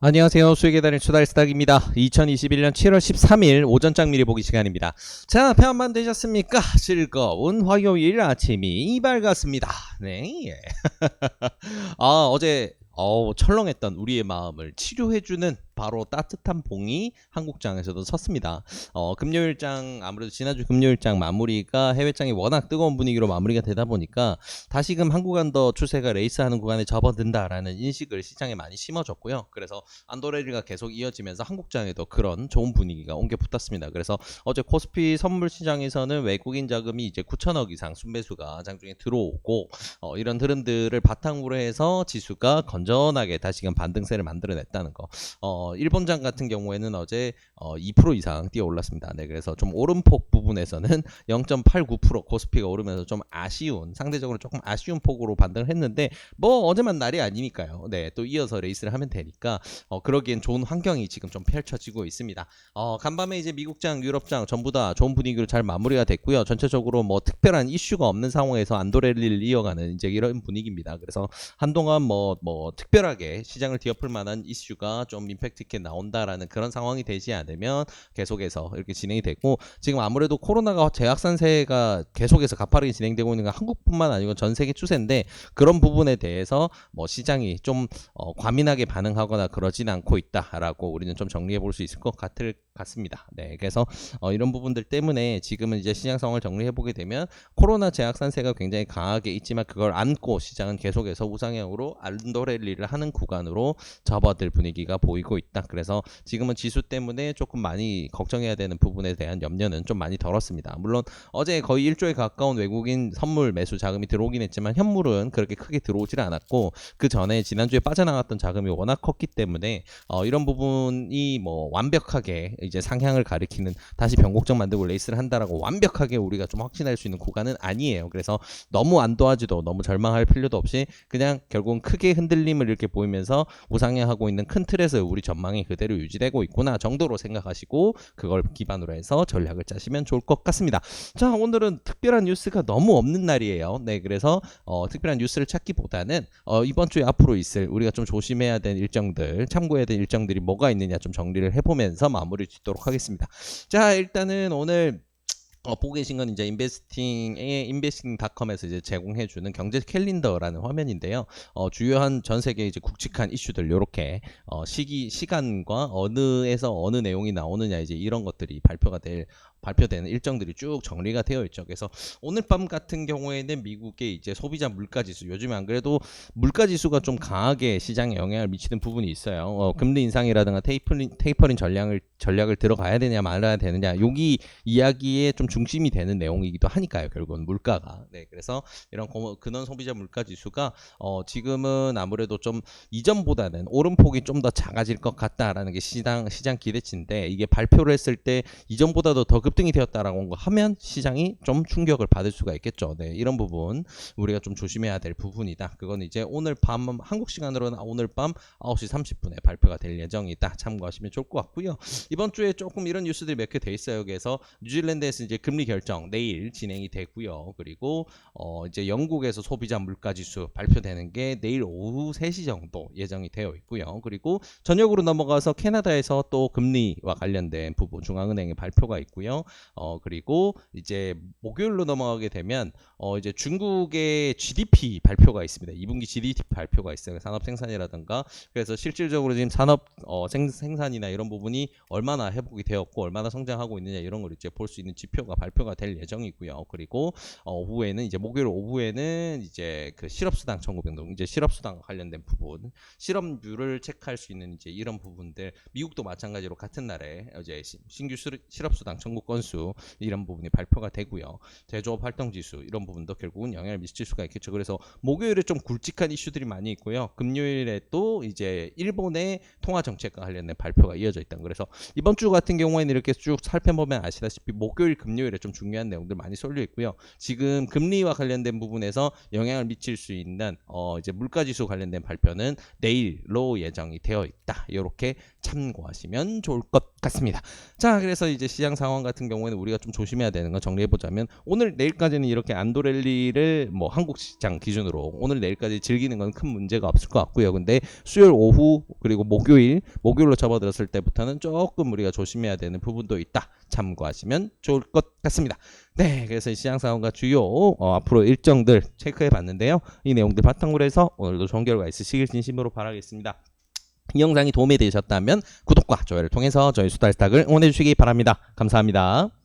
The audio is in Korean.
안녕하세요. 수익의 달인 추달스닥입니다. 2021년 7월 13일 오전장 미리 보기 시간입니다. 자, 편만 되셨습니까? 즐거운 화요일 아침이 밝았습니다. 네. 어제 철렁했던 우리의 마음을 치료해주는 바로 따뜻한 봉이 한국장에서도 섰습니다. 금요일장 아무래도 지난주 금요일장 마무리가 해외장이 워낙 뜨거운 분위기로 마무리가 되다 보니까 다시금 한국 안더 추세가 레이스하는 구간에 접어든다라는 인식을 시장에 많이 심어줬고요. 그래서 안도레리가 계속 이어지면서 한국장에도 그런 좋은 분위기가 옮겨 붙었습니다. 그래서 어제 코스피 선물 시장에서는 외국인 자금이 이제 9천억 이상 순매수가 장중에 들어오고 이런 흐름들을 바탕으로 해서 지수가 건전하게 다시금 반등세를 만들어냈다는 거. 일본장 같은 경우에는 어제 2% 이상 뛰어 올랐습니다. 네, 그래서 좀 오름폭 부분에서는 0.89% 코스피가 오르면서 좀 상대적으로 조금 아쉬운 폭으로 반등을 했는데 뭐 어제만 날이 아니니까요. 네, 또 이어서 레이스를 하면 되니까 그러기엔 좋은 환경이 지금 좀 펼쳐지고 있습니다. 간밤에 이제 미국장, 유럽장 전부 다 좋은 분위기로 잘 마무리가 됐고요. 전체적으로 뭐 특별한 이슈가 없는 상황에서 안도레리를 이어가는 이제 이런 분위기입니다. 그래서 한동안 뭐 특별하게 시장을 뒤엎을 만한 이슈가 좀 임팩트 있게 나온다라는 그런 상황이 되지 않으면 계속해서 이렇게 진행이 되고, 지금 아무래도 코로나가 재확산세가 계속해서 가파르게 진행되고 있는 건 한국뿐만 아니고 전 세계 추세인데, 그런 부분에 대해서 뭐 시장이 좀 과민하게 반응하거나 그러진 않고 있다라고 우리는 좀 정리해 볼 수 있을 것 같습니다. 네, 그래서 이런 부분들 때문에 지금은 이제 시장 상황을 정리해 보게 되면 코로나 재확산세가 굉장히 강하게 있지만 그걸 안고 시장은 계속해서 우상향으로 안도렐리를 하는 구간으로 접어들 분위기가 보이고 있다. 그래서 지금은 지수 때문에 조금 많이 걱정해야 되는 부분에 대한 염려는 좀 많이 덜었습니다. 물론 어제 거의 1조에 가까운 외국인 선물 매수 자금이 들어오긴 했지만 현물은 그렇게 크게 들어오질 않았고, 그 전에 지난주에 빠져나갔던 자금이 워낙 컸기 때문에 이런 부분이 뭐 완벽하게 이제 상향을 가리키는, 다시 변곡점 만들고 레이스를 한다라고 완벽하게 우리가 좀 확신할 수 있는 구간은 아니에요. 그래서 너무 안도하지도 너무 절망할 필요도 없이 그냥 결국은 크게 흔들림을 이렇게 보이면서 우상향하고 있는 큰 틀에서 우리 전망이 그대로 유지되고 있구나 정도로 생각하시고 그걸 기반으로 해서 전략을 짜시면 좋을 것 같습니다. 자, 오늘은 특별한 뉴스가 너무 없는 날이에요. 네, 그래서 특별한 뉴스를 찾기보다는 이번 주에 앞으로 있을 우리가 좀 조심해야 될 일정들, 참고해야 될 일정들이 뭐가 있느냐 좀 정리를 해보면서 마무리 짓도록 하겠습니다. 자, 일단은 오늘 보고 계신 건 이제 인베스팅닷컴에서 이제 제공해주는 경제 캘린더라는 화면인데요. 주요한 전 세계 이제 굵직한 이슈들 요렇게 시간과 어느에서 어느 내용이 나오느냐 이제 이런 것들이 발표되는 일정들이 쭉 정리가 되어 있죠. 그래서 오늘 밤 같은 경우에는 미국의 이제 소비자 물가지수, 요즘에 안 그래도 물가지수가 좀 강하게 시장에 영향을 미치는 부분이 있어요. 금리 인상이라든가 테이퍼링 전략을 들어가야 되냐 말아야 되느냐, 여기 이야기에 좀 중심이 되는 내용이기도 하니까요. 결국은 물가가. 네, 그래서 이런 근원 소비자 물가지수가 지금은 아무래도 좀 이전보다는 오름폭이 좀 더 작아질 것 같다라는 게 시장 기대치인데, 이게 발표를 했을 때 이전보다도 더 급등이 되었다라고 하면 시장이 좀 충격을 받을 수가 있겠죠. 네, 이런 부분 우리가 좀 조심해야 될 부분이다. 그건 이제 오늘 밤 한국 시간으로는 오늘 밤 9시 30분에 발표가 될 예정이다. 참고하시면 좋을 것 같고요. 이번 주에 조금 이런 뉴스들이 몇 개 돼 있어요. 그래서 뉴질랜드에서 이제 금리 결정 내일 진행이 되고요. 그리고 이제 영국에서 소비자 물가지수 발표되는 게 내일 오후 3시 정도 예정이 되어 있고요. 그리고 저녁으로 넘어가서 캐나다에서 또 금리와 관련된 부분 중앙은행의 발표가 있고요. 그리고 이제 목요일로 넘어가게 되면 이제 중국의 GDP 발표가 있습니다. 2분기 GDP 발표가 있어요. 산업 생산이라든가. 그래서 실질적으로 지금 산업 생산이나 이런 부분이 얼마나 회복이 되었고 얼마나 성장하고 있느냐 이런 걸 이제 볼 수 있는 지표가 발표가 될 예정이고요. 그리고 오후에는 이제 목요일 오후에는 이제 그 실업수당 청구 변동, 이제 실업수당과 관련된 부분, 실업률을 체크할 수 있는 이제 이런 부분들, 미국도 마찬가지로 같은 날에 이제 신규 실업수당 청구 건수 이런 부분이 발표가 되고요. 제조업 활동 지수 이런 부분도 결국은 영향을 미칠 수가 있겠죠. 그래서 목요일에 좀 굵직한 이슈들이 많이 있고요. 금요일에 또 이제 일본의 통화 정책과 관련된 발표가 이어져 있다. 그래서 이번 주 같은 경우에는 이렇게 쭉 살펴보면 아시다시피 목요일, 금요일에 좀 중요한 내용들 많이 쏠려 있고요. 지금 금리와 관련된 부분에서 영향을 미칠 수 있는 이제 물가지수 관련된 발표는 내일로 예정이 되어 있다. 이렇게 참고하시면 좋을 것 같습니다. 자, 그래서 이제 시장 상황 같은 경우에는 우리가 좀 조심해야 되는 건 정리해보자면 오늘 내일까지는 이렇게 안도랠리를 뭐 한국 시장 기준으로 오늘 내일까지 즐기는 건 큰 문제가 없을 것 같고요. 근데 수요일 오후 그리고 목요일로 접어들었을 때부터는 조금 우리가 조심해야 되는 부분도 있다. 참고하시면 좋을 것 같습니다. 네, 그래서 이 시장 상황과 주요 앞으로 일정들 체크해 봤는데요. 이 내용들 바탕으로 해서 오늘도 좋은 결과 있으시길 진심으로 바라겠습니다. 이 영상이 도움이 되셨다면 구독과 좋아요를 통해서 저희 수달스탁을 응원해 주시기 바랍니다. 감사합니다.